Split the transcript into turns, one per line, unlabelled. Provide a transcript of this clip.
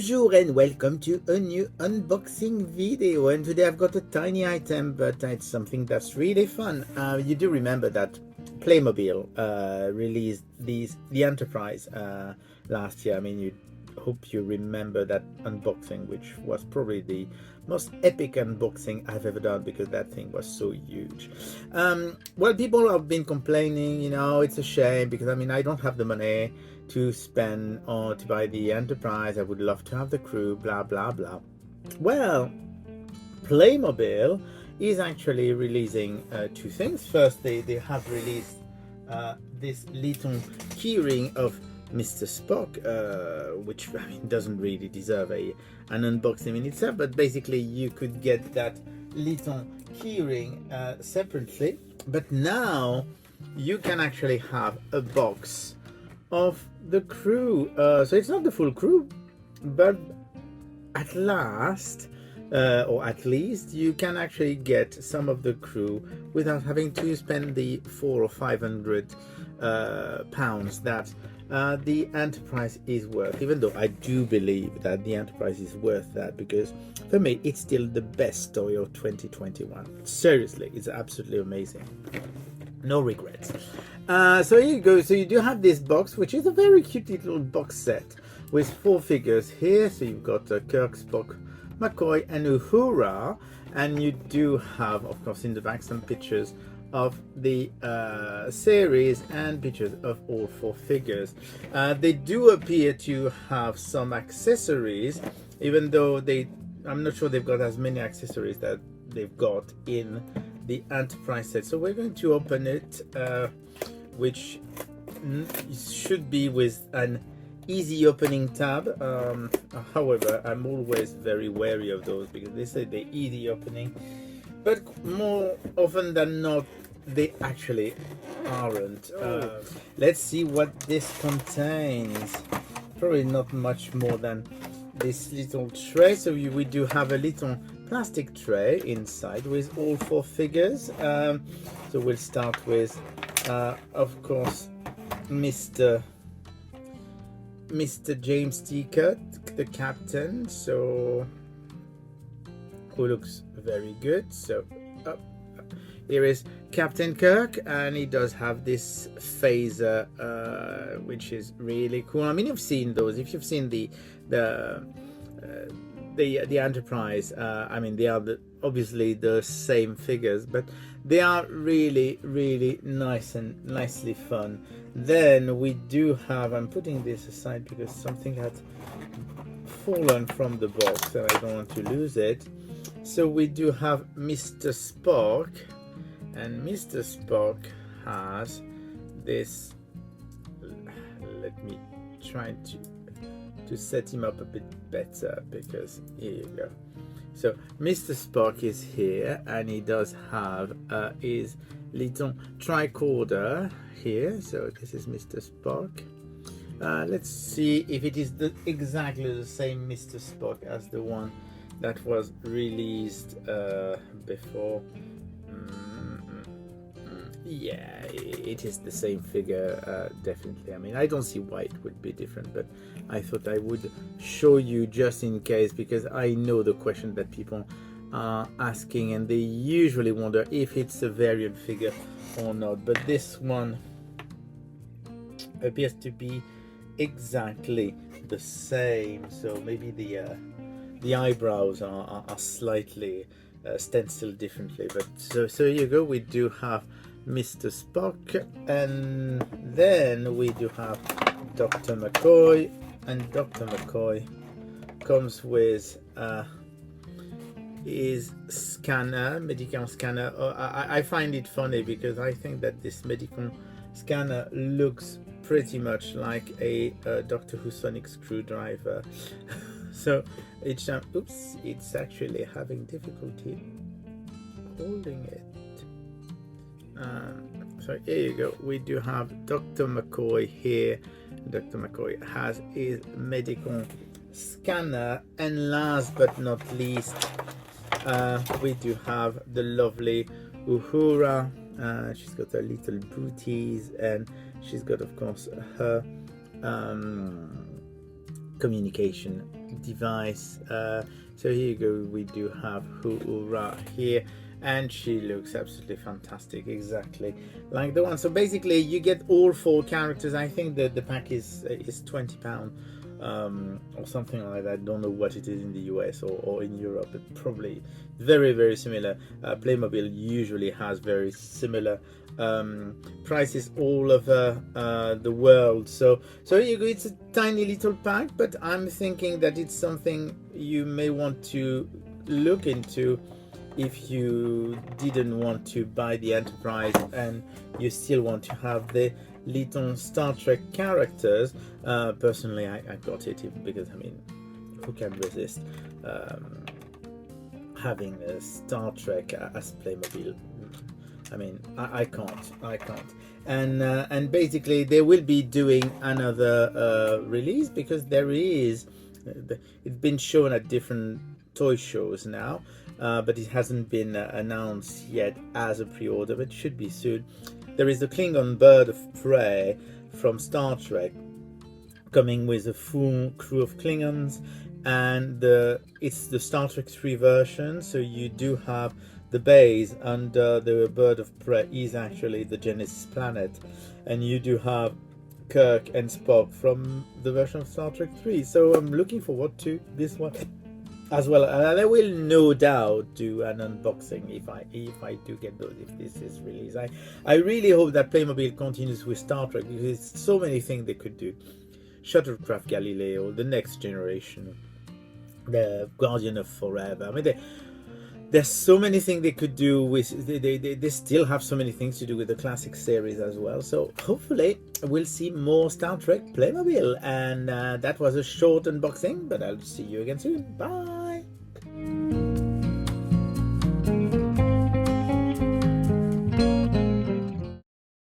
Bonjour and welcome to a new unboxing video, and today I've got a tiny item, but it's something that's really fun. You do remember that Playmobil released the Enterprise last year. I mean, you hope you remember that unboxing, which was probably the most epic unboxing I've ever done because that thing was so huge. Well, people have been complaining, it's a shame because I don't have the money to spend or to buy the Enterprise. I would love to have the crew, blah blah blah. Well, Playmobil is actually releasing two things. First, they have released this little keyring of Mr. Spock, which doesn't really deserve an unboxing in itself, but basically you could get that little keyring separately. But now you can actually have a box of the crew. So it's not the full crew, but at last, or at least, you can actually get some of the crew without having to spend the 400 or 500 pounds that the Enterprise is worth, even though I do believe that the Enterprise is worth that, because for me it's still the best toy of 2021. Seriously, it's absolutely amazing. No regrets. So here you go. So you do have this box, which is a very cute little box set with 4 figures here. So you've got Kirk, Spock, McCoy and Uhura, and you do have, of course, in the back some pictures of the series and pictures of all 4 figures. They do appear to have some accessories, even though I'm not sure they've got as many accessories that they've got in the Enterprise set. So we're going to open it, which should be with an easy opening tab. However, I'm always very wary of those because they say they're easy opening, but more often than not they actually aren't. Let's see what this contains. Probably not much more than this little tray. So we do have a little plastic tray inside with all 4 figures. So we'll start with of course Mr. James T. Kirk, the captain, so who looks very good. So here is Captain Kirk, and he does have this phaser, which is really cool. I mean, you've seen those. If you've seen the Enterprise, they are obviously the same figures, but they are really, really nice and nicely fun. Then we do have, I'm putting this aside because something had fallen from the box and I don't want to lose it. So we do have Mr. Spock, and Mr. Spock has this. Let me try to set him up a bit better, because here you go. So Mr. Spock is here, and he does have his little tricorder here. So this is Mr. Spock. Let's see if it is exactly the same Mr. Spock as the one that was released before. Yeah, it is the same figure, definitely. I mean, I don't see why it would be different, but I thought I would show you just in case, because I know the question that people are asking, and they usually wonder if it's a variant figure or not. But this one appears to be exactly the same. So maybe the eyebrows are slightly stenciled differently. But so here you go. We do have Mr. Spock, and then we do have Dr. McCoy, and Dr. McCoy comes with his scanner, medical scanner. I find it funny because I think that this medical scanner looks pretty much like a Doctor Who sonic screwdriver. So each time, oops, it's actually having difficulty holding it. So here you go. We do have Dr. McCoy here. Dr. McCoy has his medical scanner, and last but not least, we do have the lovely Uhura. She's got her little booties, and she's got, of course, her communication device. So here you go, we do have Uhura here, and she looks absolutely fantastic, exactly like the one. So basically you get all 4 characters. I think that the pack is £20, or something like that. I don't know what it is in the US or in Europe, but probably very, very similar. Playmobil usually has very similar prices all over the world. So you go, it's a tiny little pack, but I'm thinking that it's something you may want to look into if you didn't want to buy the Enterprise and you still want to have the little Star Trek characters. Personally, I got it because, I mean, who can resist having a Star Trek as Playmobil? I mean, I can't. And basically they will be doing another release, because there is it's been shown at different toy shows now, but it hasn't been announced yet as a pre-order, but it should be soon. There is the Klingon bird of prey from Star Trek, coming with a full crew of Klingons, and it's the Star Trek 3 version, so you do have the base, and the bird of prey is actually the Genesis planet, and you do have Kirk and Spock from the version of Star Trek 3. So I'm looking forward to this one as well, and I will no doubt do an unboxing if I do get those, if this is released. I really hope that Playmobil continues with Star Trek, because there's so many things they could do. Shuttlecraft Galileo, the Next Generation, the Guardian of Forever. I mean, there's so many things they could do with. They still have so many things to do with the classic series as well. So hopefully we'll see more Star Trek Playmobil. And that was a short unboxing, but I'll see you again soon. Bye.